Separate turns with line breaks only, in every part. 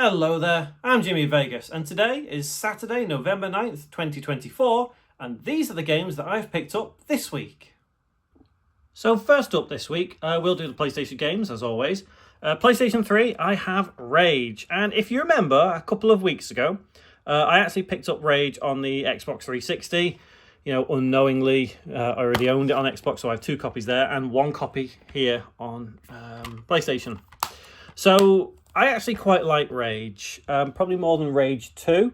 Hello there, I'm Jimmy Vegas, and today is Saturday, November 9th, 2024, and these are the games that I've picked up this week. So first up this week, we'll do the PlayStation games, as always. PlayStation 3, I have Rage, and if you remember, a couple of weeks ago, I actually picked up Rage on the Xbox 360. You know, unknowingly, I already owned it on Xbox, so I have 2 copies there, and 1 copy here on PlayStation. So I actually quite like Rage, probably more than Rage 2.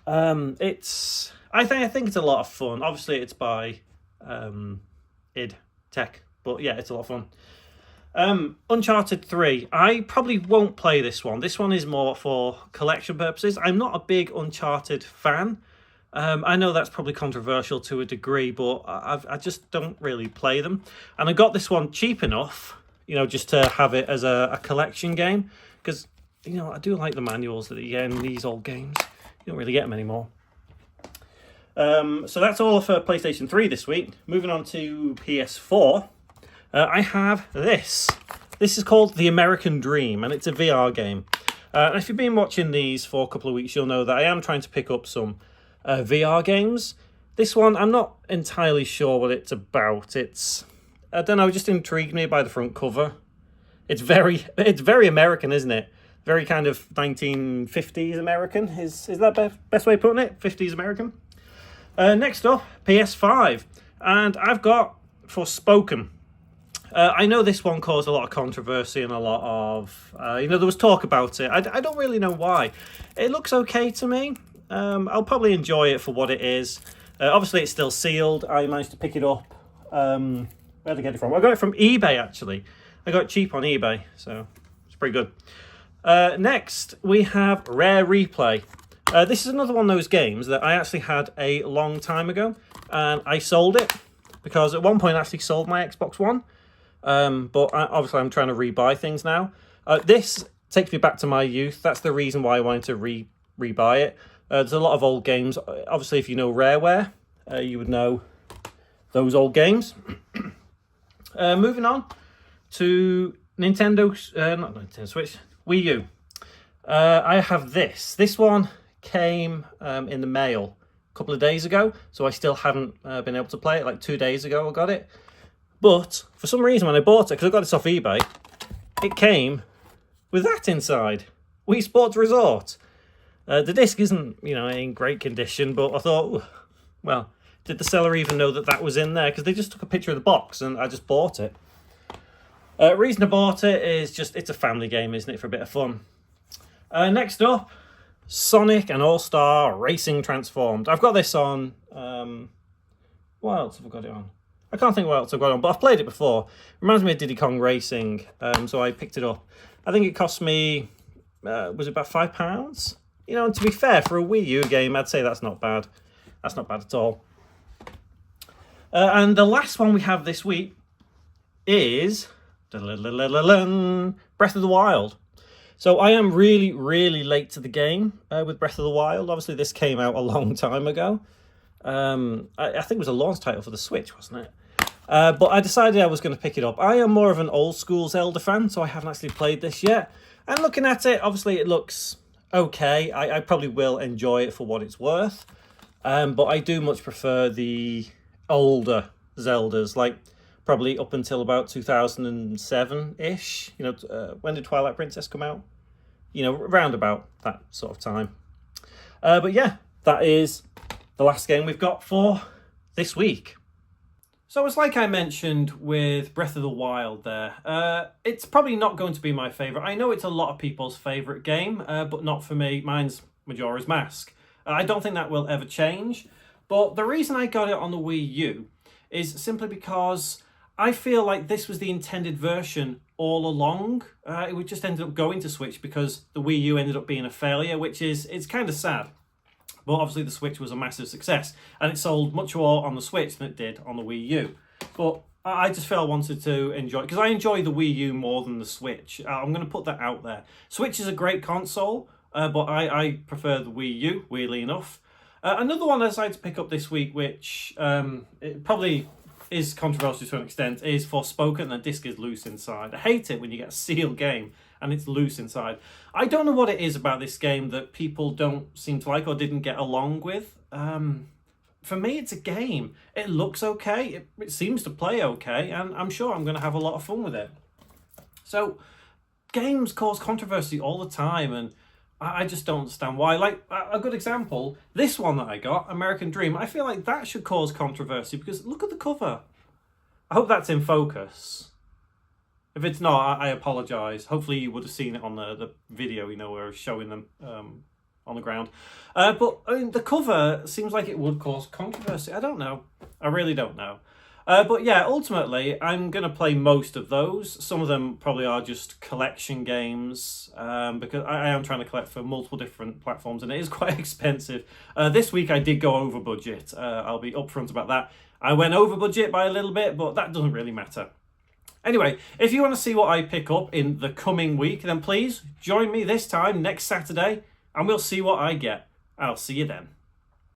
I think it's a lot of fun. Obviously, it's by id Tech, but yeah, it's a lot of fun. Uncharted 3, I probably won't play this one. This one is more for collection purposes. I'm not a big Uncharted fan. I know that's probably controversial to a degree, but I just don't really play them. And I got this one cheap enough, you know, just to have it as a collection game. Because, you know, I do like the manuals that you get in these old games. You don't really get them anymore. So that's all for PlayStation 3 this week. Moving on to PS4, I have this. This is called The American Dream, and it's a VR game. And if you've been watching these for a couple of weeks, you'll know that I am trying to pick up some VR games. This one, I'm not entirely sure what it's about. I don't know, it just intrigued me by the front cover. It's very American, isn't it? Very kind of 1950s American. Is that best way of putting it? 50s American. Next up, PS5. And I've got Forspoken. I know this one caused a lot of controversy and a lot of... there was talk about it. I don't really know why. It looks okay to me. I'll probably enjoy it for what it is. Obviously, it's still sealed. I managed to pick it up. Where did I get it from? I got it from eBay, actually. I got it cheap on eBay, so it's pretty good. Next, we have Rare Replay. This is another one of those games that I actually had a long time ago, and I sold it because at one point I actually sold my Xbox One, but obviously I'm trying to rebuy things now. This takes me back to my youth. That's the reason why I wanted to rebuy it. There's a lot of old games. Obviously, if you know Rareware, you would know those old games. Moving on to not Nintendo Switch, Wii U. I have this. This one came in the mail a couple of days ago, so I still haven't been able to play it. Like 2 days ago I got it. But for some reason when I bought it, because I got this off eBay, it came with that inside. Wii Sports Resort. The disc isn't, in great condition, but I thought, well, did the seller even know that was in there? Because they just took a picture of the box and I just bought it. Reason I bought it is just, it's a family game, isn't it, for a bit of fun. Next up, Sonic and All-Star Racing Transformed. I've got this on, what else have I got it on? I can't think what else I've got it on, but I've played it before. It reminds me of Diddy Kong Racing, so I picked it up. I think it cost me, was it about £5? And to be fair, for a Wii U game, I'd say that's not bad. That's not bad at all. And the last one we have this week is Breath of the Wild. So I am really, really late to the game with Breath of the Wild. Obviously, this came out a long time ago. I think it was a launch title for the Switch, wasn't it? But I decided I was going to pick it up. I am more of an old school Zelda fan, so I haven't actually played this yet. And looking at it, obviously it looks okay. I probably will enjoy it for what it's worth. But I do much prefer the older Zeldas, like probably up until about 2007-ish. When did Twilight Princess come out? Around about that sort of time. But yeah, that is the last game we've got for this week. So it's like I mentioned with Breath of the Wild there. It's probably not going to be my favourite. I know it's a lot of people's favourite game, but not for me. Mine's Majora's Mask. I don't think that will ever change. But the reason I got it on the Wii U is simply because I feel like this was the intended version all along. It would just ended up going to Switch because the Wii U ended up being a failure, it's kind of sad. But obviously the Switch was a massive success, and it sold much more on the Switch than it did on the Wii U. But I just felt I wanted to enjoy it, because I enjoy the Wii U more than the Switch. I'm going to put that out there. Switch is a great console, but I prefer the Wii U, weirdly enough. Another one I decided to pick up this week, which it probably is controversial to an extent, is Forspoken. The disc is loose inside. I hate it when you get a sealed game and it's loose inside. I don't know what it is about this game that people don't seem to like or didn't get along with. For me, it's a game. It looks okay, it seems to play okay, and I'm sure I'm going to have a lot of fun with it. So, games cause controversy all the time, and I just don't understand why. Like, a good example, this one that I got, American Dream, I feel like that should cause controversy because look at the cover. I hope that's in focus. If it's not, I apologise. Hopefully you would have seen it on the video, where I was showing them on the ground. But I mean, the cover seems like it would cause controversy. I don't know. I really don't know. But yeah, ultimately, I'm going to play most of those. Some of them probably are just collection games, because I am trying to collect for multiple different platforms, and it is quite expensive. This week I did go over budget. I'll be upfront about that. I went over budget by a little bit, but that doesn't really matter. Anyway, if you want to see what I pick up in the coming week, then please join me this time next Saturday, and we'll see what I get. I'll see you then.